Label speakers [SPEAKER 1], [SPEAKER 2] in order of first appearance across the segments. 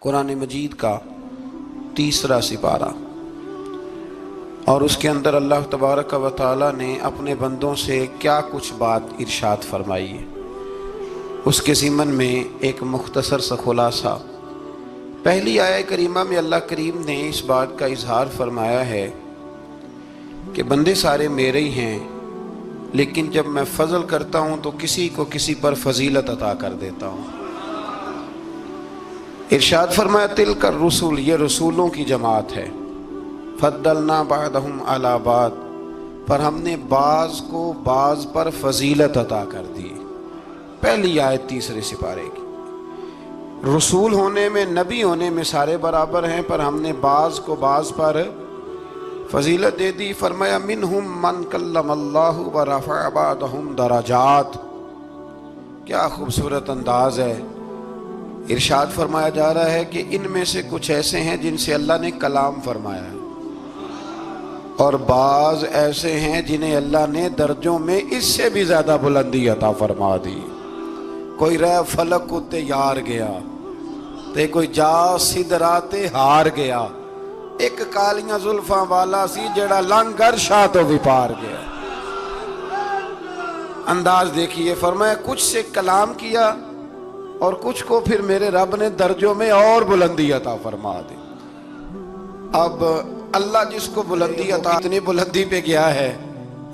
[SPEAKER 1] قرآن مجید کا 3 سپارہ، اور اس کے اندر اللہ تبارک و تعالی نے اپنے بندوں سے کیا کچھ بات ارشاد فرمائی ہے، اس کے ضمن میں ایک مختصر سا خلاصہ۔ پہلی آیہ کریمہ میں اللہ کریم نے اس بات کا اظہار فرمایا ہے کہ بندے سارے میرے ہی ہیں، لیکن جب میں فضل کرتا ہوں تو کسی کو کسی پر فضیلت عطا کر دیتا ہوں۔ ارشاد فرمایا تلک الرسل، یہ رسولوں کی جماعت ہے، فضلنا بعضهم علی بعض، پر ہم نے بعض کو بعض پر فضیلت عطا کر دی۔ پہلی آیت 3 سپارے کی، رسول ہونے میں، نبی ہونے میں سارے برابر ہیں، پر ہم نے بعض کو بعض پر فضیلت دے دی۔ فرمایا منہم من کلم اللہ ورفع بعضهم درجات۔ کیا خوبصورت انداز ہے۔ ارشاد فرمایا جا رہا ہے کہ ان میں سے کچھ ایسے ہیں جن سے اللہ نے کلام فرمایا ہے، اور بعض ایسے ہیں جنہیں اللہ نے درجوں میں اس سے بھی زیادہ بلندی عطا فرما دی۔ کوئی رہ فلک اتے یار گیا تے کوئی جا سدرات ہار گیا، ایک کالیاں زلفاں والا سی جڑا لنگر شاہ تو بھی پار گیا۔ انداز دیکھیے، فرمایا کچھ سے کلام کیا اور کچھ کو پھر میرے رب نے درجوں میں اور بلندی عطا فرما دی۔ اب اللہ جس کو بلندی عطا، اتنی بلندی پہ گیا ہے،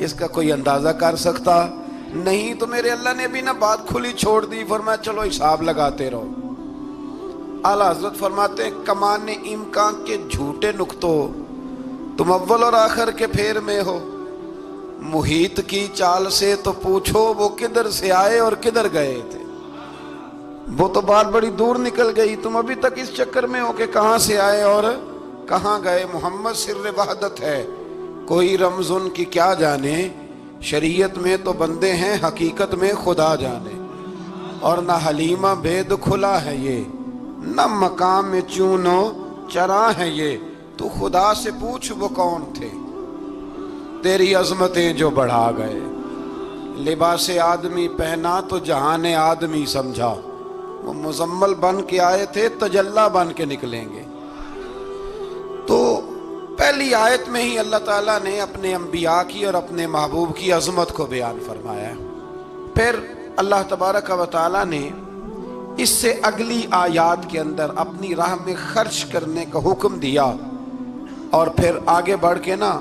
[SPEAKER 1] اس کا کوئی اندازہ کر سکتا نہیں۔ تو میرے اللہ نے بھی نہ بات کھلی چھوڑ دی، فرمایا چلو حساب لگاتے رہو۔ اعلیٰ حضرت فرماتے ہیں کمان امکان کے جھوٹے نقطوں، تم اول اور آخر کے پھیر میں ہو، محیط کی چال سے تو پوچھو وہ کدھر سے آئے اور کدھر گئے تھے۔ وہ تو بات بڑی دور نکل گئی، تم ابھی تک اس چکر میں ہو کہ کہاں سے آئے اور کہاں گئے۔ محمد سر وحدت ہے، کوئی رمز ان کی کیا جانے، شریعت میں تو بندے ہیں، حقیقت میں خدا جانے۔ اور نہ حلیمہ بید کھلا ہے یہ، نہ مقام میں چونو چرا ہے یہ، تو خدا سے پوچھ وہ کون تھے، تیری عظمتیں جو بڑھا گئے۔ لباس آدمی پہنا تو جہان آدمی سمجھا، وہ مزمل بن کے آئے تھے، تجلی بن کے نکلیں گے۔ تو پہلی آیت میں ہی اللہ تعالیٰ نے اپنے انبیاء کی اور اپنے محبوب کی عظمت کو بیان فرمایا۔ پھر اللہ تبارک و تعالیٰ نے اس سے اگلی آیات کے اندر اپنی راہ میں خرچ کرنے کا حکم دیا، اور پھر آگے بڑھ کے نا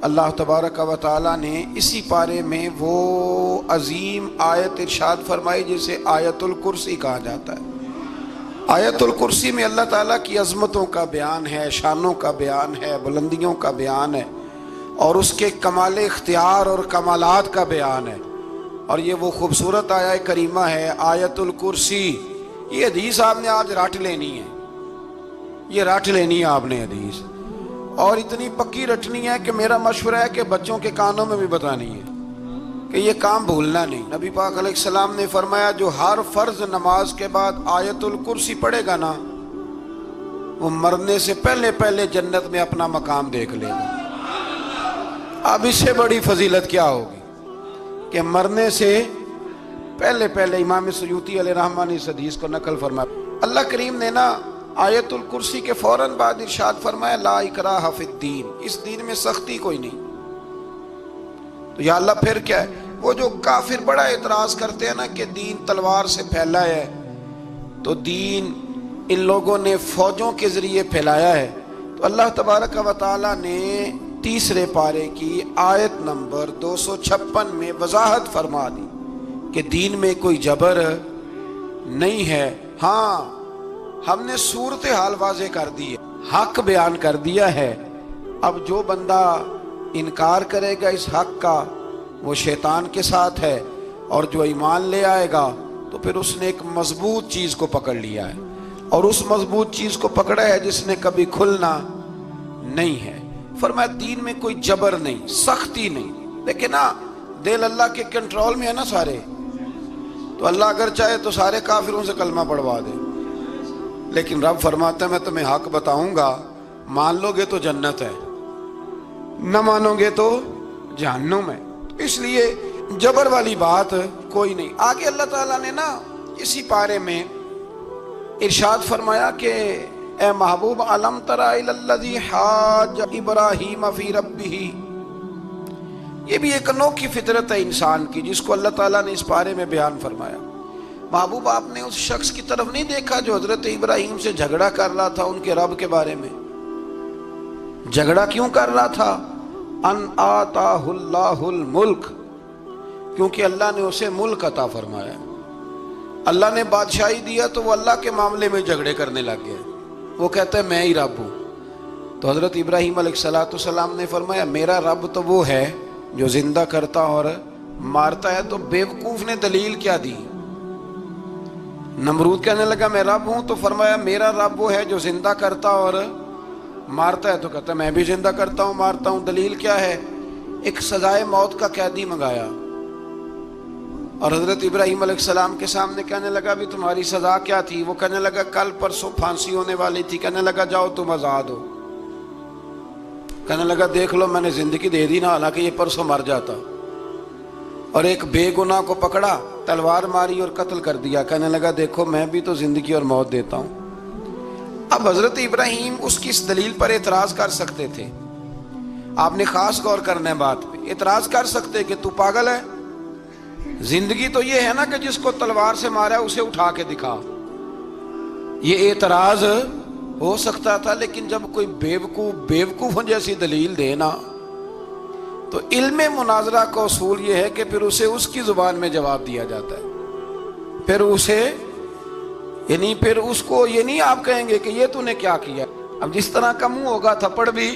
[SPEAKER 1] اللہ تبارک و تعالیٰ نے اسی پارے میں وہ عظیم آیت ارشاد فرمائی جسے آیت الکرسی کہا جاتا ہے۔ آیت الکرسی میں اللہ تعالیٰ کی عظمتوں کا بیان ہے، شانوں کا بیان ہے، بلندیوں کا بیان ہے، اور اس کے کمال اختیار اور کمالات کا بیان ہے۔ اور یہ وہ خوبصورت آیہ کریمہ ہے آیت الکرسی۔ یہ حدیث آپ نے آج رٹ لینی ہے، یہ رٹ لینی ہے آپ نے حدیث، اور اتنی پکی رٹنی ہے کہ میرا مشورہ ہے کہ بچوں کے کانوں میں بھی بتانی ہے کہ یہ کام بھولنا نہیں۔ نبی پاک علیہ السلام نے فرمایا جو ہر فرض نماز کے بعد آیت الکرسی پڑھے گا نا، وہ مرنے سے پہلے پہلے جنت میں اپنا مقام دیکھ لے گا۔ اب اس سے بڑی فضیلت کیا ہوگی کہ مرنے سے پہلے پہلے۔ امام سیوطی علیہ رحمہ نے اس حدیث کو نقل فرمایا۔ اللہ کریم نے نا آیت الکرسی کے فوراً بعد ارشاد فرمایا لا اکراہ فی الدین، اس دین میں سختی کوئی نہیں۔ تو یا اللہ پھر کیا ہے؟ وہ جو کافر بڑا اعتراض کرتے ہیں نا کہ دین تلوار سے پھیلا ہے، تو دین ان لوگوں نے فوجوں کے ذریعے پھیلایا ہے۔ تو اللہ تبارک و تعالیٰ نے 3 پارے کی آیت نمبر 256 میں وضاحت فرما دی کہ دین میں کوئی جبر نہیں ہے۔ ہاں ہم نے صورتحال واضح کر دی ہے، حق بیان کر دیا ہے۔ اب جو بندہ انکار کرے گا اس حق کا وہ شیطان کے ساتھ ہے، اور جو ایمان لے آئے گا تو پھر اس نے ایک مضبوط چیز کو پکڑ لیا ہے، اور اس مضبوط چیز کو پکڑا ہے جس نے کبھی کھلنا نہیں ہے۔ فرمایا دین میں کوئی جبر نہیں، سختی نہیں، لیکن نا دل اللہ کے کنٹرول میں ہے نا سارے، تو اللہ اگر چاہے تو سارے کافروں سے کلمہ پڑھوا دے، لیکن رب فرماتا ہے میں تمہیں حق بتاؤں گا، مان لو گے تو جنت ہے، نہ مانو گے تو جہنم ہے۔ اس لیے جبر والی بات کوئی نہیں۔ آگے اللہ تعالیٰ نے نا اسی پارے میں ارشاد فرمایا کہ اے محبوب علم تری الذی حاج ابراہیم فی ربہ، یہ بھی ایک انوکھی فطرت ہے انسان کی جس کو اللہ تعالیٰ نے اس پارے میں بیان فرمایا۔ محبوب آپ نے اس شخص کی طرف نہیں دیکھا جو حضرت ابراہیم سے جھگڑا کر رہا تھا ان کے رب کے بارے میں؟ جھگڑا کیوں کر رہا تھا؟ ان آتاہ اللہ الملک، کیونکہ اللہ نے اسے ملک عطا فرمایا، اللہ نے بادشاہی دیا تو وہ اللہ کے معاملے میں جھگڑے کرنے لگ گیا، وہ کہتا ہے میں ہی رب ہوں۔ تو حضرت ابراہیم علیہ السلام نے فرمایا میرا رب تو وہ ہے جو زندہ کرتا اور مارتا ہے۔ تو بیوقوف نے دلیل کیا دی؟ نمرود کہنے لگا میں رب ہوں، تو فرمایا میرا رب وہ ہے جو زندہ کرتا اور مارتا ہے، تو کہتا ہے میں بھی زندہ کرتا ہوں مارتا ہوں۔ دلیل کیا ہے؟ ایک سزائے موت کا قیدی منگایا اور حضرت ابراہیم علیہ السلام کے سامنے کہنے لگا بھی تمہاری سزا کیا تھی؟ وہ کہنے لگا کل پرسوں پھانسی ہونے والی تھی۔ کہنے لگا جاؤ تم آزاد ہو۔ کہنے لگا دیکھ لو میں نے زندگی دے دی نا، حالانکہ یہ پرسوں مر جاتا۔ اور ایک بے گناہ کو پکڑا، تلوار ماری اور قتل کر دیا۔ کہنے لگا دیکھو میں بھی تو زندگی اور موت دیتا ہوں۔ اب حضرت ابراہیم اس کی اس دلیل پر اعتراض کر سکتے تھے، آپ نے خاص غور کرنا ہے بات پہ، اعتراض کر سکتے کہ تو پاگل ہے، زندگی تو یہ ہے نا کہ جس کو تلوار سے مارا ہے اسے اٹھا کے دکھا۔ یہ اعتراض ہو سکتا تھا، لیکن جب کوئی بیوقوفوں جیسی دلیل دے نا، تو علم مناظرہ کا اصول یہ ہے کہ پھر اسے اس کی زبان میں جواب دیا جاتا ہے، پھر اسے یعنی پھر اس کو یہ نہیں آپ کہیں گے کہ یہ تو نے کیا کیا۔ اب جس طرح کا منہ ہوگا تھپڑ بھی،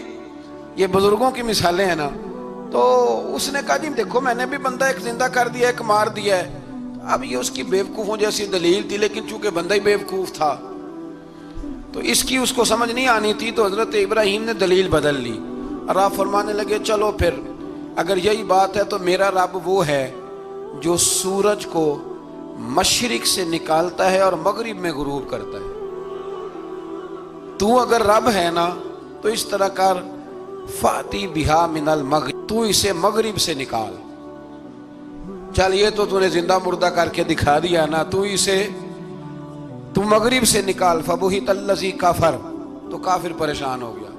[SPEAKER 1] یہ بزرگوں کی مثالیں ہیں نا، تو اس نے کہا جی دیکھو میں نے بھی بندہ ایک زندہ کر دیا ایک مار دیا ہے۔ اب یہ اس کی بیوقوفوں جیسی دلیل تھی، لیکن چونکہ بندہ ہی بیوقوف تھا تو اس کی اس کو سمجھ نہیں آنی تھی، تو حضرت ابراہیم نے دلیل بدل لی اور آپ فرمانے لگے چلو پھر اگر یہی بات ہے تو میرا رب وہ ہے جو سورج کو مشرق سے نکالتا ہے اور مغرب میں غروب کرتا ہے۔ تو اگر رب ہے نا تو اس طرح کر فاتی بہا من المغرب، تو اسے مغرب سے نکال۔ چل یہ تو نے زندہ مردہ کر کے دکھا دیا نا، تو مغرب سے نکال۔ فبہت الذی کفر، تو کافر پریشان ہو گیا،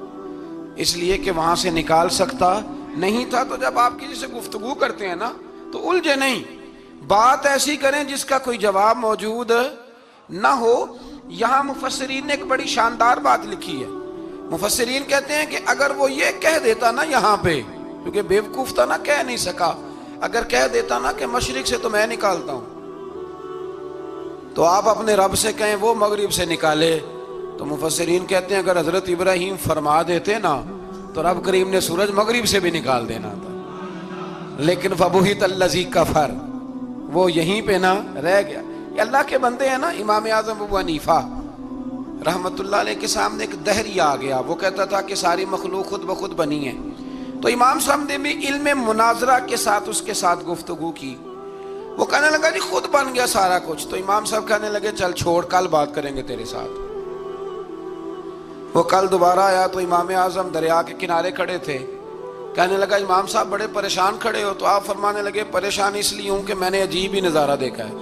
[SPEAKER 1] اس لیے کہ وہاں سے نکال سکتا نہیں تھا۔ تو جب آپ کسی سے گفتگو کرتے ہیں نا تو الجھے نہیں، بات ایسی کریں جس کا کوئی جواب موجود نہ ہو۔ یہاں مفسرین نے ایک بڑی شاندار بات لکھی ہے۔ مفسرین کہتے ہیں کہ اگر وہ یہ کہہ دیتا نا یہاں پہ، کیونکہ بیوقوف تھا نا کہہ نہیں سکا، اگر کہہ دیتا نا کہ مشرق سے تو میں نکالتا ہوں، تو آپ اپنے رب سے کہیں وہ مغرب سے نکالے، تو مفسرین کہتے ہیں اگر حضرت ابراہیم فرما دیتے نا تو رب کریم نے سورج مغرب سے بھی نکال دینا تھا، لیکن فبہت الذی کفر، وہ یہیں پہ نہ رہ گیا۔ یہ اللہ کے بندے ہیں نا۔ امام اعظم ابو حنیفہ رحمت اللہ علیہ کے سامنے ایک دہری آ گیا، وہ کہتا تھا کہ ساری مخلوق خود بخود بنی ہے، تو امام صاحب نے بھی علم مناظرہ کے ساتھ اس کے ساتھ گفتگو کی۔ وہ کہنے لگا جی خود بن گیا سارا کچھ، تو امام صاحب کہنے لگے چل چھوڑ کل بات کریں گے تیرے ساتھ۔ وہ کل دوبارہ آیا تو امام اعظم دریا کے کنارے کھڑے تھے، کہنے لگا امام صاحب بڑے پریشان کھڑے ہو، تو آپ فرمانے لگے پریشان اس لیے ہوں کہ میں نے عجیب ہی نظارہ دیکھا ہے،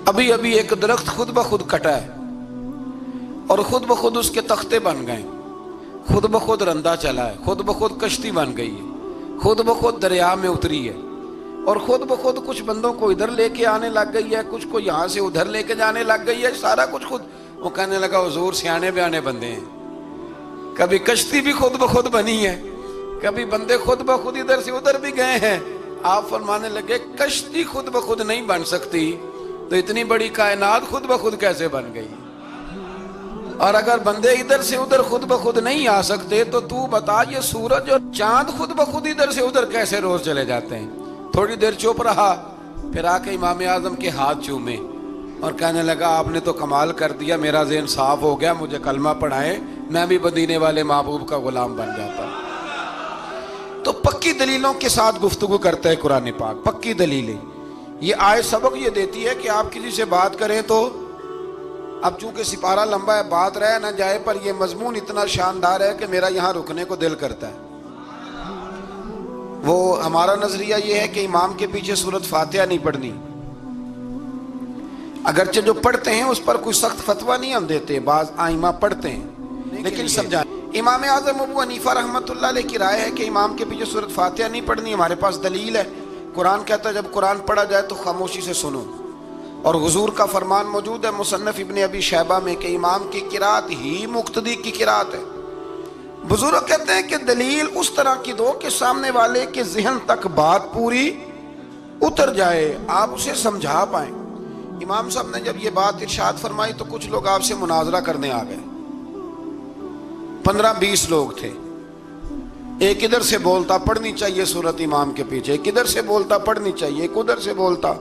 [SPEAKER 1] ابھی ایک درخت خود بخود کٹا ہے اور خود بخود اس کے تختے بن گئے، خود بخود رندہ چلا ہے، خود بخود کشتی بن گئی ہے، خود بخود دریا میں اتری ہے، اور خود بخود کچھ بندوں کو ادھر لے کے آنے لگ گئی ہے، کچھ کو یہاں سے ادھر لے کے جانے لگ گئی ہے، سارا کچھ خود۔ وہ کہنے لگا حضور سیانے بیانے بندے ہیں، کبھی کشتی بھی خود بخود بنی ہے، کبھی بندے خود بخود ادھر سے ادھر بھی گئے ہیں۔ آپ فرمانے لگے کشتی خود بخود نہیں بن سکتی تو اتنی بڑی کائنات خود بخود کیسے بن گئی؟ اور اگر بندے ادھر سے ادھر خود بخود نہیں آ سکتے تو بتا یہ سورج اور چاند خود بخود ادھر سے ادھر کیسے روز چلے جاتے ہیں؟ تھوڑی دیر چپ رہا، پھر آ کے امام اعظم کے ہاتھ چومے اور کہنے لگا آپ نے تو کمال کر دیا، میرا ذہن صاف ہو گیا، مجھے کلمہ پڑھائے، میں بھی مدینے والے محبوب کا غلام بن جاتا۔ تو پکی دلیلوں کے ساتھ گفتگو کرتا ہے قرآن پاک، پکی دلیلیں۔ یہ آیت سبق یہ دیتی ہے کہ آپ کسی سے بات کریں تو اب چونکہ سپارہ لمبا ہے بات رہ نہ جائے، پر یہ مضمون اتنا شاندار ہے کہ میرا یہاں رکنے کو دل کرتا ہے۔ وہ ہمارا نظریہ یہ ہے کہ امام کے پیچھے سورۃ فاتحہ نہیں پڑھنی، اگرچہ جو پڑھتے ہیں اس پر کوئی سخت فتویٰ نہیں ہم دیتے، بعض آئمہ پڑھتے ہیں لیکن سمجھائیں۔ امام اعظم ابو حنیفہ رحمۃ اللہ علیہ کی رائے ہے کہ امام کے پیچھے سورۃ فاتحہ نہیں پڑھنی۔ ہمارے پاس دلیل ہے، قرآن کہتا ہے جب قرآن پڑھا جائے تو خاموشی سے سنو، اور حضور کا فرمان موجود ہے مصنف ابن ابی شیبہ میں کہ امام کی قرات ہی مقتدی کی قرات ہے۔ بزرگ کہتے ہیں کہ دلیل اس طرح کی دو کہ سامنے والے کے ذہن تک بات پوری اتر جائے، آپ اسے سمجھا پائیں۔ امام صاحب نے جب یہ بات ارشاد فرمائی تو کچھ لوگ آپ سے مناظرہ کرنے آ گئے، 15-20 لوگ تھے۔ ایک ادھر سے بولتا پڑھنی چاہیے سورت امام کے پیچھے، ایک ادھر سے بولتا پڑھنی چاہیے، ایک ادھر سے بولتا۔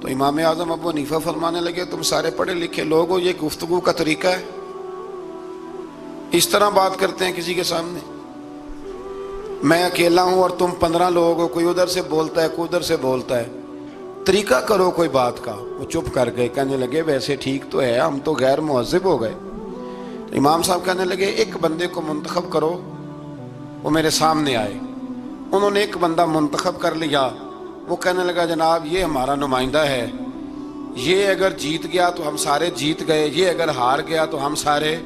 [SPEAKER 1] تو امام اعظم ابو حنیفہ فرمانے لگے تم سارے پڑھے لکھے لوگ ہو، یہ گفتگو کا طریقہ ہے؟ اس طرح بات کرتے ہیں کسی کے سامنے؟ میں اکیلا ہوں اور تم 15 لوگ ہو، کوئی ادھر سے بولتا ہے کوئی ادھر سے بولتا ہے، طریقہ کرو کوئی بات کا۔ وہ چپ کر گئے، کہنے لگے ویسے ٹھیک تو ہے، ہم تو غیر مہذب ہو گئے۔ امام صاحب کہنے لگے ایک بندے کو منتخب کرو، وہ میرے سامنے آئے۔ انہوں نے ایک بندہ منتخب کر لیا، وہ کہنے لگا جناب یہ ہمارا نمائندہ ہے، یہ اگر جیت گیا تو ہم سارے جیت گئے، یہ اگر ہار گیا تو ہم سارے۔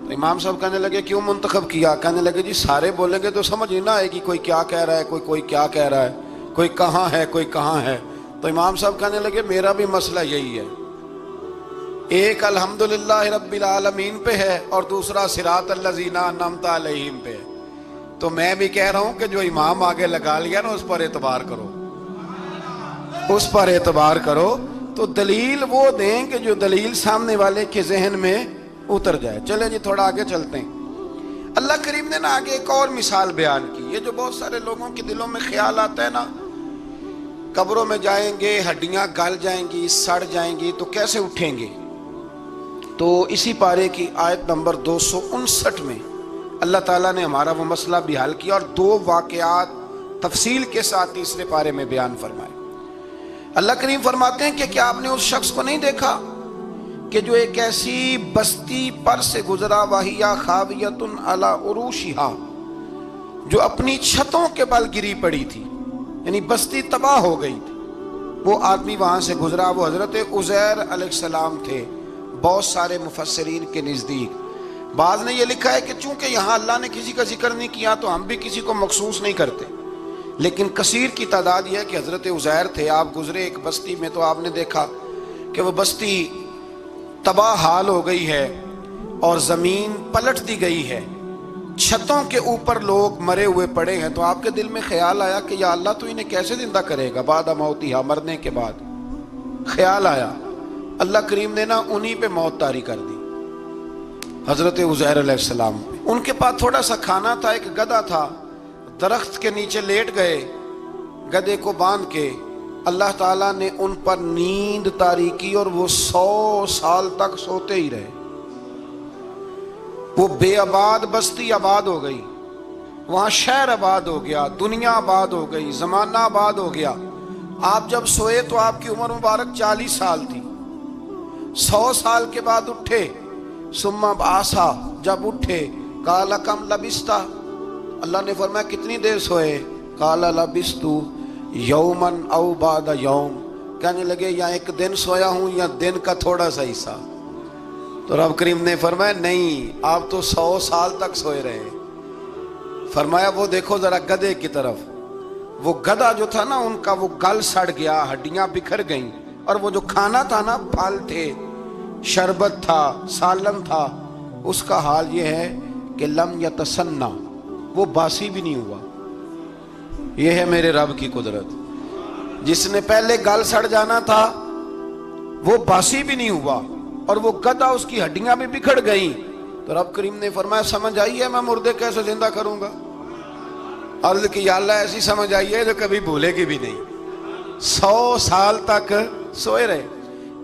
[SPEAKER 1] تو امام صاحب کہنے لگے کیوں منتخب کیا؟ کہنے لگے جی سارے بولیں گے تو سمجھ نہ آئے گی کوئی کیا کہہ رہا ہے، کوئی کیا کہہ رہا ہے، کوئی کہاں ہے کوئی کہاں ہے۔ تو امام صاحب کہنے لگے میرا بھی مسئلہ یہی ہے، ایک الحمدللہ رب العالمین پہ ہے اور دوسرا صراط الذین انعمت علیہم پہ ہے، تو میں بھی کہہ رہا ہوں کہ جو امام آگے لگا لیا نا اس پر اعتبار کرو، اس پر اعتبار کرو۔ تو دلیل وہ دیں کہ جو دلیل سامنے والے کے ذہن میں اتر جائے۔ چلیں جی تھوڑا آگے چلتے ہیں۔ اللہ کریم نے نا آگے ایک اور مثال بیان کی، یہ جو بہت سارے لوگوں کے دلوں میں خیال آتا ہے نا قبروں میں جائیں گے ہڈیاں گل جائیں گی سڑ جائیں گی تو کیسے اٹھیں گے، تو اسی پارے کی آیت نمبر 259 میں اللہ تعالیٰ نے ہمارا وہ مسئلہ بھی حل کیا اور 2 واقعات تفصیل کے ساتھ تیسرے پارے میں بیان فرمائے۔ اللہ کریم فرماتے ہیں کہ کیا آپ نے اس شخص کو نہیں دیکھا کہ جو ایک ایسی بستی پر سے گزرا وَهِيَ خَاوِيَةٌ عَلَىٰ عُرُوشِهَا، جو اپنی چھتوں کے بل گری پڑی تھی، یعنی بستی تباہ ہو گئی تھی۔ وہ آدمی وہاں سے گزرا، وہ حضرت عزیر علیہ السلام تھے۔ بہت سارے مفسرین کے نزدیک بعض نے یہ لکھا ہے کہ چونکہ یہاں اللہ نے کسی کا ذکر نہیں کیا تو ہم بھی کسی کو مخصوص نہیں کرتے، لیکن کثیر کی تعداد یہ ہے کہ حضرت عزیر تھے۔ آپ گزرے ایک بستی میں تو آپ نے دیکھا کہ وہ بستی تباہ حال ہو گئی ہے اور زمین پلٹ دی گئی ہے، چھتوں کے اوپر لوگ مرے ہوئے پڑے ہیں۔ تو آپ کے دل میں خیال آیا کہ یا اللہ تو انہیں کیسے زندہ کرے گا بعد موتہا، مرنے کے بعد۔ خیال آیا، اللہ کریم نے نا انہی پہ موت طاری کر دی، حضرت عزیر علیہ السلام۔ ان کے پاس تھوڑا سا کھانا تھا، ایک گدھا تھا، درخت کے نیچے لیٹ گئے گدھے کو باندھ کے۔ اللہ تعالیٰ نے ان پر نیند طاری کی اور وہ 100 سال تک سوتے ہی رہے۔ وہ بے آباد بستی آباد ہو گئی، وہاں شہر آباد ہو گیا، دنیا آباد ہو گئی، زمانہ آباد ہو گیا۔ آپ جب سوئے تو آپ کی عمر مبارک 40 سال تھی۔ 100 سال کے بعد اٹھے، ثم بعثا، جب اٹھے قال کم لبثت، اللہ نے فرمایا کتنی دیر سوئے؟ قال لبثت یوما او بعد یوم، کہنے لگے یا ایک دن سویا ہوں یا دن کا تھوڑا سا حصہ۔ تو رب کریم نے فرمایا نہیں، آپ تو 100 سال تک سوئے رہے۔ فرمایا وہ دیکھو ذرا گدھے کی طرف، وہ گدھا جو تھا نا ان کا وہ گل سڑ گیا، ہڈیاں بکھر گئیں، اور وہ جو کھانا تھا نا پھل تھے، شربت تھا، سالن تھا، اس کا حال یہ ہے کہ لم یتسنہ، وہ باسی بھی نہیں ہوا۔ یہ ہے میرے رب کی قدرت، جس نے پہلے گل سڑ جانا تھا وہ باسی بھی نہیں ہوا، اور وہ گدھا اس کی ہڈیاں بھی بکھڑ گئیں۔ تو رب کریم نے فرمایا سمجھ آئی ہے میں مردے کیسے زندہ کروں گا؟ عرض کی یا اللہ ایسی سمجھ آئی ہے جو کبھی بھولے گی بھی نہیں۔ 100 سال تک سوئے رہے۔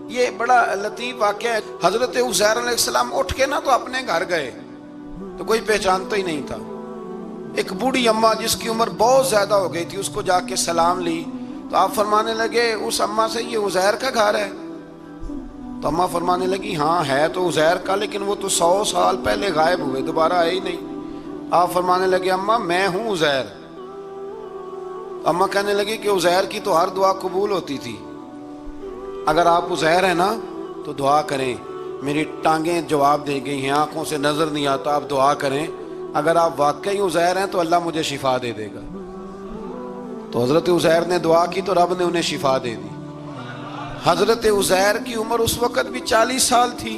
[SPEAKER 1] یہ بڑا لطیف واقعہ ہے۔ حضرت عزیر علیہ السلام اٹھ کے نا تو اپنے گھر گئے تو کوئی پہچانتا ہی نہیں تھا۔ ایک بوڑھی اماں جس کی عمر بہت زیادہ ہو گئی تھی اس کو جا کے سلام لی تو آپ فرمانے لگے اس اماں سے یہ عزیر کا گھر ہے؟ تو اماں فرمانے لگی ہاں ہے تو عزیر کا، لیکن وہ تو 100 سال پہلے غائب ہوئے، دوبارہ آئے ہی نہیں۔ آپ فرمانے لگے اماں میں ہوں عزیر۔ اماں کہنے لگی کہ عزیر کی تو ہر دعا قبول ہوتی تھی۔ اگر آپ عزیر ہیں نا تو دعا کریں، میری ٹانگیں جواب دے گئی ہیں، آنکھوں سے نظر نہیں آتا، آپ دعا کریں اگر آپ واقعی عزیر ہیں تو اللہ مجھے شفا دے دے گا۔ تو حضرت عزیر نے دعا کی تو رب نے انہیں شفا دے دی۔ حضرت عزیر کی عمر اس وقت بھی 40 سال تھی۔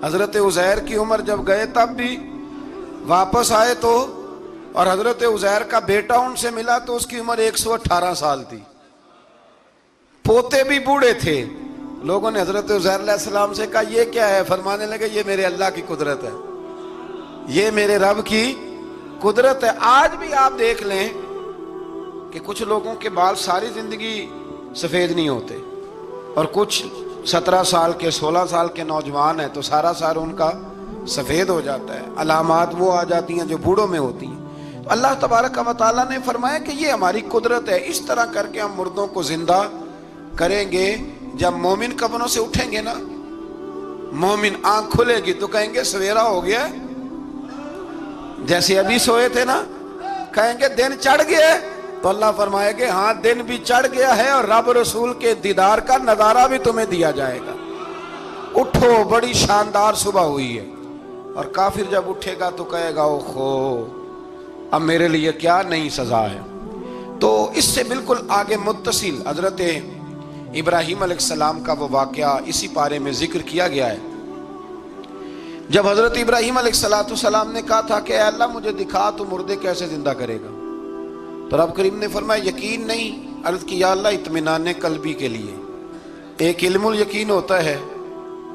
[SPEAKER 1] حضرت عزیر کی عمر جب گئے تب بھی، واپس آئے تو، اور حضرت عزیر کا بیٹا ان سے ملا تو اس کی عمر 118 سال تھی، پوتے بھی بوڑھے تھے۔ لوگوں نے حضرت عزیر علیہ السلام سے کہا یہ کیا ہے؟ فرمانے لگے یہ میرے اللہ کی قدرت ہے، یہ میرے رب کی قدرت ہے۔ آج بھی آپ دیکھ لیں کہ کچھ لوگوں کے بال ساری زندگی سفید نہیں ہوتے، اور کچھ 17 سال کے 16 سال کے نوجوان ہیں تو سارا سال ان کا سفید ہو جاتا ہے۔ علامات وہ آ جاتی ہیں جو بوڑھوں میں ہوتی ہیں۔ تو اللہ تبارک و تعالیٰ نے فرمایا کہ یہ ہماری قدرت ہے، اس طرح کر کے ہم مردوں کو زندہ کریں گے۔ جب مومن قبروں سے اٹھیں گے نا، مومن آنکھ کھلے گی تو کہیں گے سویرا ہو گیا، جیسے ابھی سوئے تھے نا، کہیں گے دن چڑھ گیا، تو اللہ فرمائے گے ہاں دن بھی چڑھ گیا ہے اور رب رسول کے دیدار کا نظارہ بھی تمہیں دیا جائے گا، اٹھو بڑی شاندار صبح ہوئی ہے۔ اور کافر جب اٹھے گا تو کہے گا اوہو اب میرے لیے کیا نئی سزا ہے۔ تو اس سے بالکل آگے متصل حضرت ابراہیم علیہ السلام کا وہ واقعہ اسی پارے میں ذکر کیا گیا ہے۔ جب حضرت ابراہیم علیہ السلام نے کہا تھا کہ اے اللہ مجھے دکھا تو مردے کیسے زندہ کرے گا، تو رب کریم نے فرمایا یقین نہیں، عرض کی یا اللہ اطمینان قلبی کے لیے۔ ایک علم الیقین ہوتا ہے،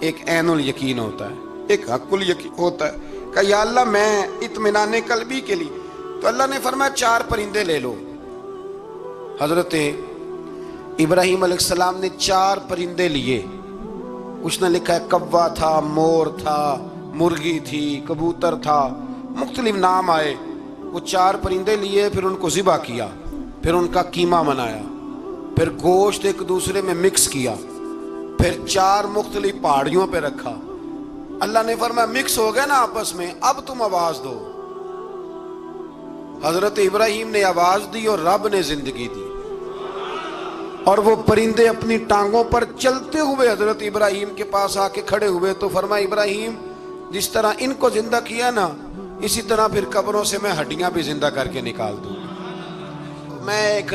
[SPEAKER 1] ایک عین الیقین ہوتا ہے، ایک حق الیقین ہوتا ہے۔ کہ یا اللہ میں اطمینان قلبی کے لیے، تو اللہ نے فرمایا 4 پرندے لے لو۔ حضرت ابراہیم علیہ السلام نے 4 پرندے لیے۔ کچھ نے لکھا ہے کوا تھا، مور تھا، مرغی تھی، کبوتر تھا، مختلف نام آئے۔ وہ 4 پرندے لیے، پھر ان کو ذبح کیا، پھر ان کا قیمہ بنایا، پھر گوشت ایک دوسرے میں مکس کیا، پھر 4 مختلف پہاڑیوں پہ رکھا۔ اللہ نے فرمایا مکس ہو گئے نا آپس میں، اب تم آواز دو۔ حضرت ابراہیم نے آواز دی اور رب نے زندگی دی، اور وہ پرندے اپنی ٹانگوں پر چلتے ہوئے حضرت ابراہیم کے پاس آ کے کھڑے ہوئے۔ تو فرمایا ابراہیم جس طرح ان کو زندہ کیا نا، اسی طرح پھر قبروں سے میں ہڈیاں بھی زندہ کر کے نکال دوں۔ میں ایک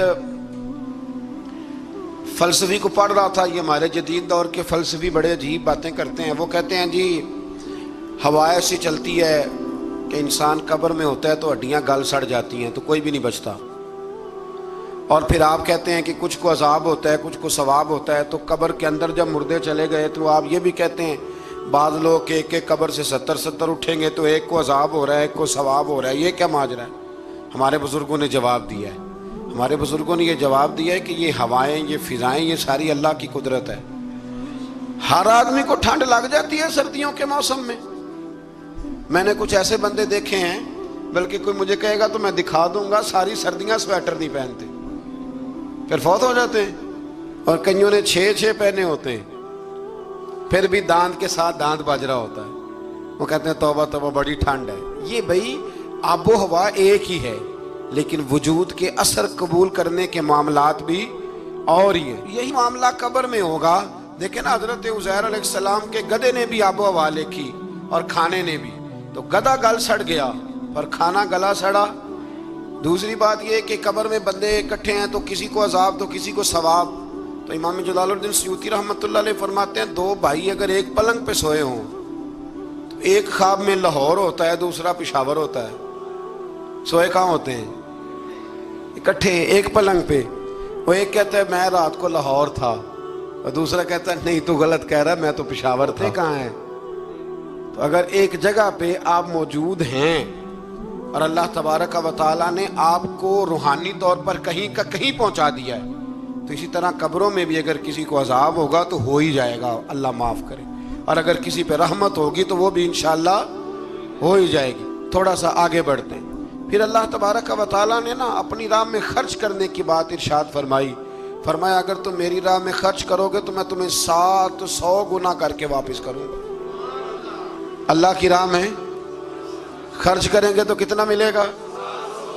[SPEAKER 1] فلسفی کو پڑھ رہا تھا، یہ ہمارے جدید دور کے فلسفی بڑے عجیب باتیں کرتے ہیں۔ وہ کہتے ہیں جی ہوا ایسی چلتی ہے کہ انسان قبر میں ہوتا ہے تو ہڈیاں گل سڑ جاتی ہیں تو کوئی بھی نہیں بچتا، اور پھر آپ کہتے ہیں کہ کچھ کو عذاب ہوتا ہے کچھ کو ثواب ہوتا ہے۔ تو قبر کے اندر جب مردے چلے گئے تو آپ یہ بھی کہتے ہیں بعض لوگ کہ ایک قبر سے 70 اٹھیں گے تو ایک کو عذاب ہو رہا ہے ایک کو ثواب ہو رہا ہے، یہ کیا ماجرا ہے؟ ہمارے بزرگوں نے جواب دیا ہے، ہمارے بزرگوں نے یہ جواب دیا ہے کہ یہ ہوائیں، یہ فضائیں، یہ ساری اللہ کی قدرت ہے۔ ہر آدمی کو ٹھنڈ لگ جاتی ہے سردیوں کے موسم میں۔ میں نے کچھ ایسے بندے دیکھے ہیں، بلکہ کوئی مجھے کہے گا تو میں دکھا دوں گا، ساری سردیاں سویٹر نہیں پہنتے، پھر فوت ہو جاتے ہیں۔ اور کئیوں نے 6 پہنے ہوتے ہیں، پھر بھی دانت کے ساتھ دانت بج رہا ہوتا ہے، وہ کہتے ہیں توبہ توبہ بڑی ٹھنڈ ہے۔ یہ بھائی آب و ہوا ایک ہی ہے، لیکن وجود کے اثر قبول کرنے کے معاملات بھی اور ہی ہیں۔ یہی معاملہ قبر میں ہوگا۔ دیکھیں نا حضرت عزیر علیہ السلام کے گدھے نے بھی آب و ہوا لکھی اور کھانے نے بھی، تو گدھا گل سڑ گیا اور کھانا گلا سڑا۔ دوسری بات یہ کہ قبر میں بندے اکٹھے ہیں تو کسی کو عذاب تو کسی کو ثواب۔ تو امام جلال الدین سیوطی رحمۃ اللہ علیہ فرماتے ہیں 2 بھائی اگر ایک پلنگ پہ سوئے ہوں تو ایک خواب میں لاہور ہوتا ہے دوسرا پشاور ہوتا ہے، سوئے کہاں ہوتے ہیں؟ اکٹھے ایک پلنگ پہ۔ وہ ایک کہتا ہے میں رات کو لاہور تھا، اور دوسرا کہتا ہے نہیں تو غلط کہہ رہا ہے میں تو پشاور تھا۔ کہاں ہے؟ تو اگر ایک جگہ پہ آپ موجود ہیں اور اللہ تبارک و تعالیٰ نے آپ کو روحانی طور پر کہیں کا کہیں پہنچا دیا ہے، تو اسی طرح قبروں میں بھی اگر کسی کو عذاب ہوگا تو ہو ہی جائے گا، اللہ معاف کرے، اور اگر کسی پہ رحمت ہوگی تو وہ بھی انشاءاللہ ہو ہی جائے گی۔ تھوڑا سا آگے بڑھتے ہیں۔ پھر اللہ تبارک و تعالیٰ نے نا اپنی راہ میں خرچ کرنے کی بات ارشاد فرمائی۔ فرمایا اگر تم میری راہ میں خرچ کرو گے تو میں تمہیں 700 گنا کر کے واپس کروں گا۔ اللہ کی راہ میں خرچ کریں گے تو کتنا ملے گا؟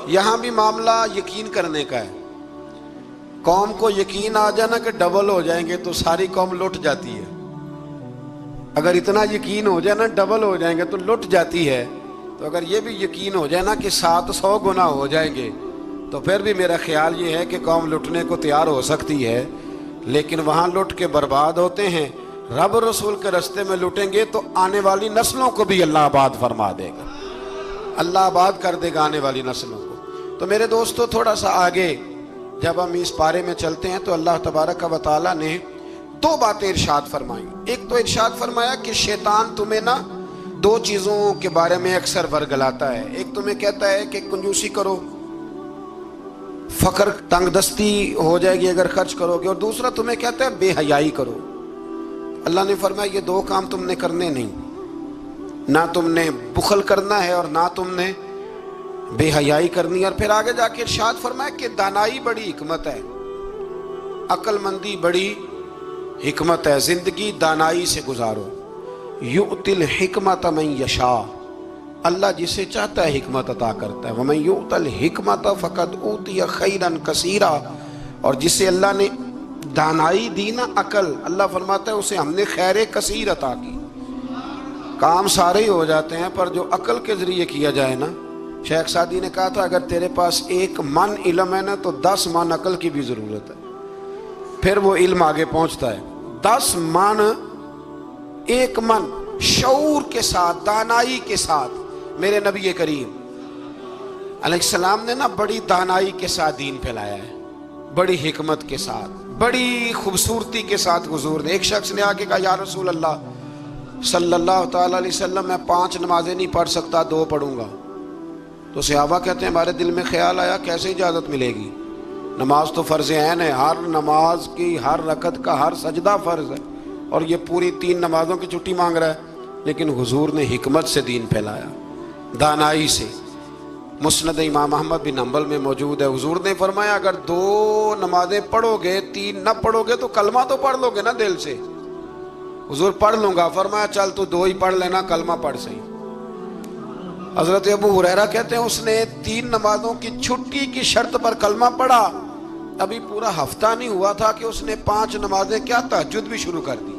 [SPEAKER 1] یہاں بھی معاملہ یقین کرنے کا ہے۔ قوم کو یقین آ جانا کہ ڈبل ہو جائیں گے تو ساری قوم لٹ جاتی ہے. اگر اتنا یقین ہو جائے نا ڈبل ہو جائیں گے تو لٹ جاتی ہے. تو اگر یہ بھی یقین ہو جائے نا کہ 700 گنا ہو جائیں گے تو پھر بھی میرا خیال یہ ہے کہ قوم لٹنے کو تیار ہو سکتی ہے. لیکن وہاں لٹ کے برباد ہوتے ہیں. رب رسول کے رستے میں لٹیں گے تو آنے والی نسلوں کو بھی اللہ آباد فرما دے گا, اللہ آباد کر دے گا آنے والی نسلوں کو. تو میرے دوستو تھوڑا سا آگے جب ہم اس پارے میں چلتے ہیں تو اللہ تبارک و تعالیٰ نے 2 باتیں ارشاد فرمائیں. ایک تو ارشاد فرمایا کہ شیطان تمہیں نا 2 چیزوں کے بارے میں اکثر ورگلاتا ہے. ایک تمہیں کہتا ہے کہ کنجوسی کرو, فقر تنگ دستی ہو جائے گی اگر خرچ کرو گے, اور دوسرا تمہیں کہتا ہے بے حیائی کرو. اللہ نے فرمایا یہ 2 کام تم نے کرنے نہیں, نہ تم نے بخل کرنا ہے اور نہ تم نے بے حیائی کرنی. اور پھر آگے جا کے ارشاد فرمایا کہ دانائی بڑی حکمت ہے, عقل مندی بڑی حکمت ہے, زندگی دانائی سے گزارو. یؤتی الحکمت من یشاء, اللہ جسے چاہتا ہے حکمت عطا کرتا ہے. ومن یؤت الحکمت فقد اوتی خیرا کثیرا, اور جسے اللہ نے دانائی دی نا عقل, اللہ فرماتا ہے اسے ہم نے خیر کثیر عطا کی. کام سارے ہی ہو جاتے ہیں پر جو عقل کے ذریعے کیا جائے نا, شیخ سعدی نے کہا تھا اگر تیرے پاس 1 من علم ہے نا تو 10 من عقل کی بھی ضرورت ہے, پھر وہ علم آگے پہنچتا ہے. 10 من 1 من شعور کے ساتھ دانائی کے ساتھ میرے نبی کریم علیہ السلام نے نا بڑی دانائی کے ساتھ دین پھیلایا ہے, بڑی حکمت کے ساتھ, بڑی خوبصورتی کے ساتھ. حضور نے ایک شخص نے آگے کہا یا رسول اللہ صلی اللہ تعالی علیہ وسلم میں 5 نمازیں نہیں پڑھ سکتا, 2 پڑھوں گا. تو صحابہ کہتے ہیں ہمارے دل میں خیال آیا کیسے اجازت ملے گی, نماز تو فرض عین ہے, ہر نماز کی ہر رکعت کا ہر سجدہ فرض ہے, اور یہ پوری 3 نمازوں کی چھٹی مانگ رہا ہے. لیکن حضور نے حکمت سے دین پھیلایا, دانائی سے. مسند امام احمد بن حنبل میں موجود ہے, حضور نے فرمایا اگر 2 نمازیں پڑھو گے 3 نہ پڑھو گے تو کلمہ تو پڑھ لو گے نا دل سے. حضور پڑھ لوں گا, فرمایا چل تو 2 ہی پڑھ لینا, کلمہ پڑھ صحیح. حضرت ابو ہریرہ کہتے ہیں اس نے 3 نمازوں کی چھٹی کی شرط پر کلمہ پڑھا, ابھی پورا ہفتہ نہیں ہوا تھا کہ اس نے 5 نمازیں کیا تہجد بھی شروع کر دی.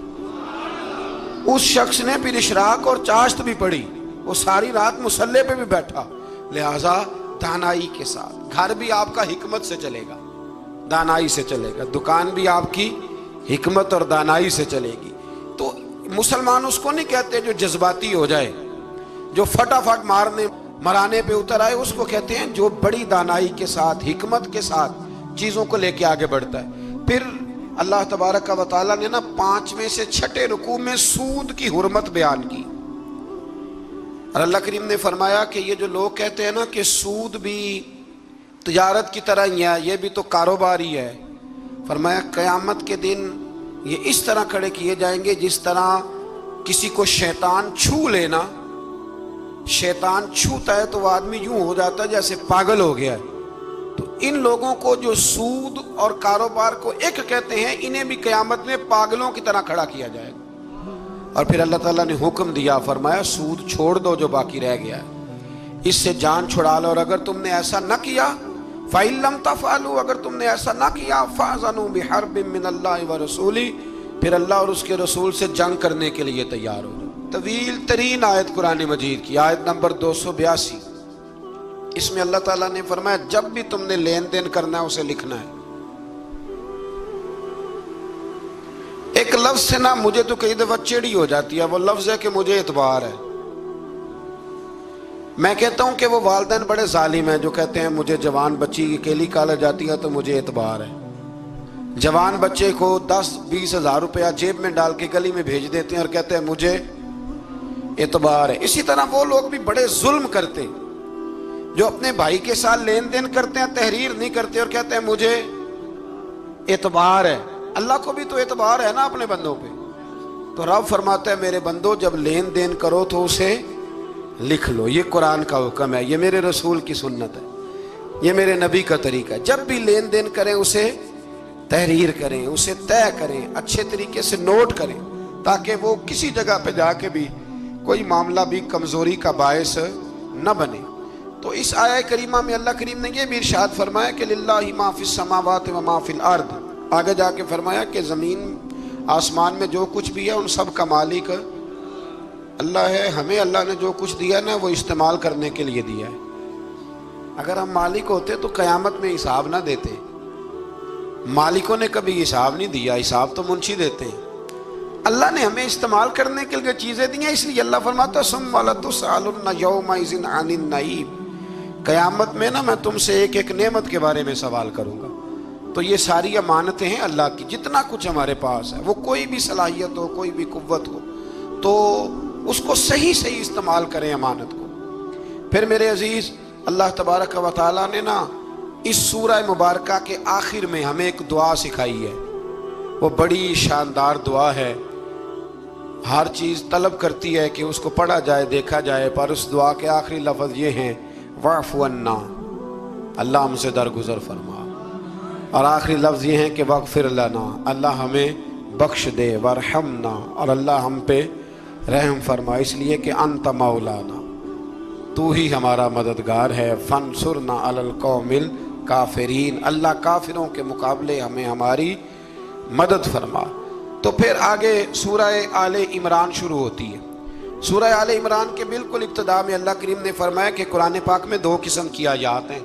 [SPEAKER 1] اس شخص نے پھر اشراق اور چاشت بھی پڑھی, وہ ساری رات مصلی پہ بھی بیٹھا. لہٰذا دانائی کے ساتھ گھر بھی آپ کا حکمت سے چلے گا, دانائی سے چلے گا, دکان بھی آپ کی حکمت اور دانائی سے چلے گی. تو مسلمان اس کو نہیں کہتے جو جذباتی ہو جائے, جو فٹافٹ مرانے پہ اتر آئے, اس کو کہتے ہیں جو بڑی دانائی کے ساتھ حکمت کے ساتھ چیزوں کو لے کے آگے بڑھتا ہے. پھر اللہ تبارک و تعالیٰ نے نا 5ویں سے 6ٹھے رکوع میں سود کی حرمت بیان کی, اور اللہ کریم نے فرمایا کہ یہ جو لوگ کہتے ہیں نا کہ سود بھی تجارت کی طرح ہی ہے, یہ بھی تو کاروبار ہی ہے, فرمایا قیامت کے دن یہ اس طرح کھڑے کیے جائیں گے جس طرح کسی کو شیطان چھو لینا. شیطان چھوتا ہے تو وہ آدمی یوں ہو جاتا ہے جیسے پاگل ہو گیا ہے. تو ان لوگوں کو جو سود اور کاروبار کو ایک کہتے ہیں, انہیں بھی قیامت میں پاگلوں کی طرح کھڑا کیا جائے گا. اور پھر اللہ تعالیٰ نے حکم دیا, فرمایا سود چھوڑ دو جو باقی رہ گیا ہے, اس سے جان چھڑا لو. اور اگر تم نے ایسا نہ کیا فَإِن لَمْ تَفْعَلُوا, اگر تم نے ایسا نہ کیا فَأْذَنُوا بِحَرْبٍ مِّنَ اللَّهِ وَرَسُولِهِ, پھر اللہ اور اس کے رسول سے جنگ کرنے کے لیے تیار ہو. طویل ترین آیت قرآن مجید کی, آیت نمبر 282. اس میں اللہ تعالیٰ نے فرمایا جب بھی تم نے لین دین کرنا ہے اسے لکھنا ہے. ایک لفظ سے نا مجھے تو کئی دفعہ چڑی ہو جاتی ہے, وہ لفظ ہے کہ مجھے اعتبار ہے. میں کہتا ہوں کہ وہ والدین بڑے ظالم ہیں جو کہتے ہیں مجھے جوان بچی اکیلی کالج جاتی ہے تو مجھے اعتبار ہے. جوان بچے کو 10-20 ہزار روپیہ جیب میں ڈال کے گلی میں بھیج دیتے ہیں اور کہتے ہیں مجھے اعتبار ہے. اسی طرح وہ لوگ بھی بڑے ظلم کرتے جو اپنے بھائی کے ساتھ لین دین کرتے ہیں, تحریر نہیں کرتے اور کہتے ہیں مجھے اعتبار ہے. اللہ کو بھی تو اعتبار ہے نا اپنے بندوں پہ. تو رب فرماتا ہے میرے بندو جب لین دین کرو تو اسے لکھ لو. یہ قرآن کا حکم ہے, یہ میرے رسول کی سنت ہے, یہ میرے نبی کا طریقہ ہے. جب بھی لین دین کریں اسے تحریر کریں, اسے طے کریں, اچھے طریقے سے نوٹ کریں, تاکہ وہ کسی جگہ پہ جا کے بھی کوئی معاملہ بھی کمزوری کا باعث نہ بنے. تو اس آیہ کریمہ میں اللہ کریم نے یہ بھی ارشاد فرمایا کہ للہ ما فی السماوات و ما فی الارض، آگے جا کے فرمایا کہ زمین آسمان میں جو کچھ بھی ہے ان سب کا مالک اللہ ہے۔ ہمیں اللہ نے جو کچھ دیا نا وہ استعمال کرنے کے لیے دیا ہے۔ اگر ہم مالک ہوتے تو قیامت میں حساب نہ دیتے، مالکوں نے کبھی حساب نہیں دیا، حساب تو منشی دیتے ہیں۔ اللہ نے ہمیں استعمال کرنے کے لیے چیزیں دی ہیں، اس لیے اللہ فرماتا ہے ثم لتسألن یومئذ عن النعیم، قیامت میں نا میں تم سے ایک ایک نعمت کے بارے میں سوال کروں گا۔ تو یہ ساری امانتیں ہیں اللہ کی، جتنا کچھ ہمارے پاس ہے، وہ کوئی بھی صلاحیت ہو، کوئی بھی قوت ہو، تو اس کو صحیح صحیح استعمال کریں امانت کو۔ پھر میرے عزیز، اللہ تبارک و تعالیٰ نے نا اس سورہ مبارکہ کے آخر میں ہمیں ایک دعا سکھائی ہے، وہ بڑی شاندار دعا ہے، ہر چیز طلب کرتی ہے کہ اس کو پڑھا جائے، دیکھا جائے، پر اس دعا کے آخری لفظ یہ ہیں واعف عنا، اللہ ہم سے درگزر فرما، اور آخری لفظ یہ ہیں کہ واغفر لنا، اللہ ہمیں بخش دے، وارحمنا، اور اللہ ہم پہ رحم فرما، اس لیے کہ انت مولانا، تو ہی ہمارا مددگار ہے، فانصرنا علی القوم الکافرین، اللہ کافروں کے مقابلے ہمیں ہماری مدد فرما۔ تو پھر آگے سورہ آل عمران شروع ہوتی ہے۔ سورہ آل عمران کے بالکل ابتدا میں اللہ کریم نے فرمایا کہ قرآن پاک میں دو قسم کی آیات ہیں،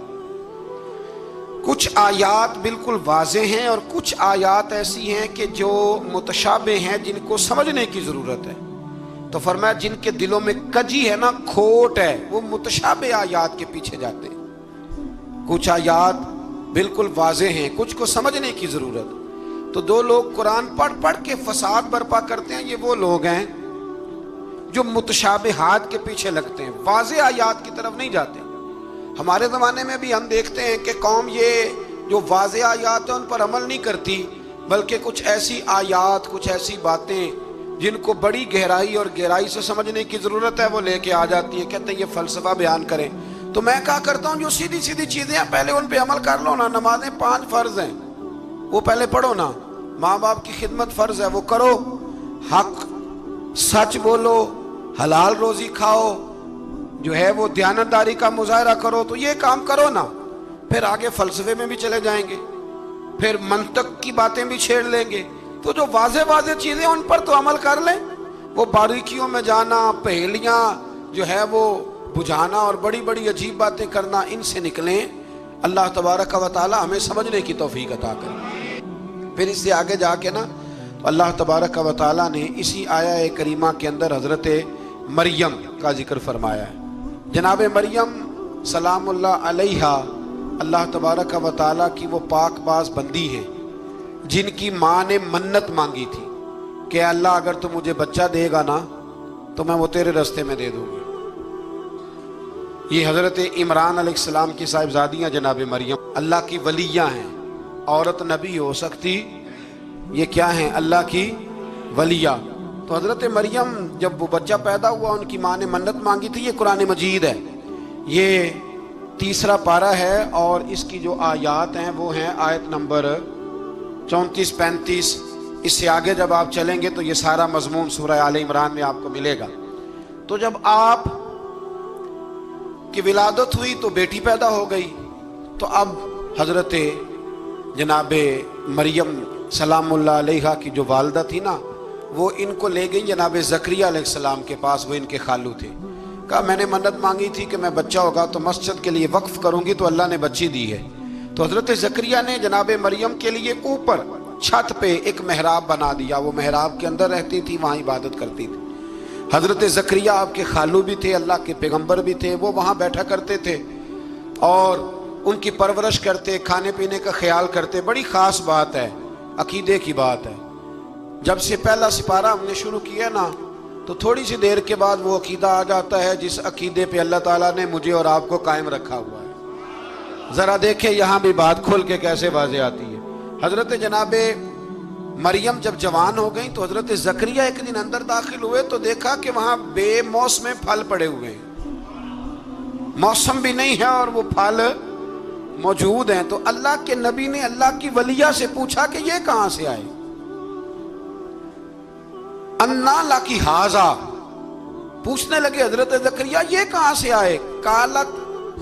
[SPEAKER 1] کچھ آیات بالکل واضح ہیں اور کچھ آیات ایسی ہیں کہ جو متشابہ ہیں، جن کو سمجھنے کی ضرورت ہے۔ تو فرمایا جن کے دلوں میں کجی ہے نا، کھوٹ ہے، وہ متشابہ آیات کے پیچھے جاتے ہیں۔ کچھ آیات بالکل واضح ہیں، کچھ کو سمجھنے کی ضرورت۔ تو دو لوگ قرآن پڑھ پڑھ کے فساد برپا کرتے ہیں، یہ وہ لوگ ہیں جو متشابہات کے پیچھے لگتے ہیں، واضح آیات کی طرف نہیں جاتے۔ ہمارے زمانے میں بھی ہم دیکھتے ہیں کہ قوم یہ جو واضح آیات ہیں ان پر عمل نہیں کرتی، بلکہ کچھ ایسی آیات، کچھ ایسی باتیں جن کو بڑی گہرائی اور گہرائی سے سمجھنے کی ضرورت ہے وہ لے کے آ جاتی ہیں، کہتے ہیں یہ فلسفہ بیان کریں۔ تو میں کہا کرتا ہوں جو سیدھی سیدھی چیزیں ہیں پہلے ان پہ عمل کر لو نا۔ نمازیں 5 فرض ہیں، وہ پہلے پڑھو نا۔ ماں باپ کی خدمت فرض ہے، وہ کرو۔ حق سچ بولو، حلال روزی کھاؤ، جو ہے وہ دیانتداری کا مظاہرہ کرو، تو یہ کام کرو نا۔ پھر آگے فلسفے میں بھی چلے جائیں گے، پھر منطق کی باتیں بھی چھیڑ لیں گے۔ تو جو واضح واضح چیزیں ان پر تو عمل کر لیں، وہ باریکیوں میں جانا، پہیلیاں جو ہے وہ بجھانا اور بڑی بڑی عجیب باتیں کرنا، ان سے نکلیں۔ اللہ تبارک و تعالی ہمیں سمجھنے کی توفیق عطا کرے۔ پھر اس سے آگے جا کے نا اللہ تبارک و تعالیٰ نے اسی آیہ کریمہ کے اندر حضرت مریم کا ذکر فرمایا ہے۔ جناب مریم سلام اللہ علیہا اللہ تبارک و تعالیٰ کی وہ پاک باز بندی ہیں جن کی ماں نے منت مانگی تھی کہ اللہ اگر تو مجھے بچہ دے گا نا تو میں وہ تیرے رستے میں دے دوں گی۔ یہ حضرت عمران علیہ السلام کی صاحبزادیاں جناب مریم اللہ کی ولیاں ہیں۔ عورت نبی ہو سکتی، یہ کیا ہیں؟ اللہ کی ولیہ۔ تو حضرت مریم جب وہ بچہ پیدا ہوا ان کی ماں نے منت مانگی تھی۔ یہ قرآن مجید ہے، یہ 3 پارہ ہے، اور اس کی جو آیات ہیں وہ ہیں آیت نمبر 34-35۔ اس سے آگے جب آپ چلیں گے تو یہ سارا مضمون سورہ آل عمران میں آپ کو ملے گا۔ تو جب آپ کی ولادت ہوئی تو بیٹی پیدا ہو گئی، تو اب حضرت جناب مریم سلام اللہ علیہا کی جو والدہ تھی نا، وہ ان کو لے گئی جناب زکریا علیہ السلام کے پاس، وہ ان کے خالو تھے۔ کہا میں نے منت مانگی تھی کہ میں بچہ ہوگا تو مسجد کے لیے وقف کروں گی، تو اللہ نے بچی دی ہے۔ تو حضرت زکریا نے جناب مریم کے لیے اوپر چھت پہ ایک محراب بنا دیا، وہ محراب کے اندر رہتی تھی، وہاں عبادت کرتی تھی۔ حضرت زکریا آپ کے خالو بھی تھے، اللہ کے پیغمبر بھی تھے، وہ وہاں بیٹھا کرتے تھے اور ان کی پرورش کرتے، کھانے پینے کا خیال کرتے۔ بڑی خاص بات ہے، عقیدے کی بات ہے۔ جب سے پہلا سپارہ ہم نے شروع کیا نا تو تھوڑی سی دیر کے بعد وہ عقیدہ آ جاتا ہے جس عقیدے پہ اللہ تعالیٰ نے مجھے اور آپ کو قائم رکھا ہوا ہے۔ ذرا دیکھیں یہاں بھی بات کھول کے کیسے واضح آتی ہے۔ حضرت جناب مریم جب جوان ہو گئیں تو حضرت زکریا ایک دن اندر داخل ہوئے تو دیکھا کہ وہاں بے موسم پھل پڑے ہوئے ہیں، موسم بھی نہیں ہے اور وہ پھل موجود ہیں۔ تو اللہ کے نبی نے اللہ کی ولیہ سے پوچھا کہ یہ کہاں سے آئے؟ انا لکی ھذا، پوچھنے لگے حضرت زکریا یہ کہاں سے آئے؟ قالت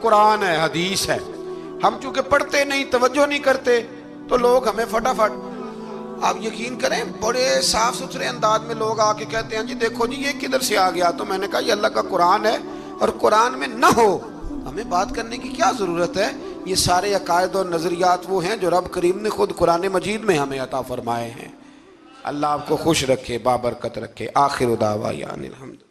[SPEAKER 1] قرآن ہے، حدیث ہے. ہم چونکہ پڑھتے نہیں، توجہ نہیں کرتے، تو لوگ ہمیں فٹافٹ، آپ یقین کریں بڑے صاف ستھرے انداز میں لوگ آ کے کہتے ہیں جی دیکھو جی یہ کدھر سے آ گیا. تو میں نے کہا یہ اللہ کا قرآن ہے، اور قرآن میں نہ ہو ہمیں بات کرنے کی کیا ضرورت ہے. یہ سارے عقائد اور نظریات وہ ہیں جو رب کریم نے خود قرآن مجید میں ہمیں عطا فرمائے ہیں. اللہ آپ کو خوش رکھے، بابرکت رکھے. آخر دعوانا الحمد.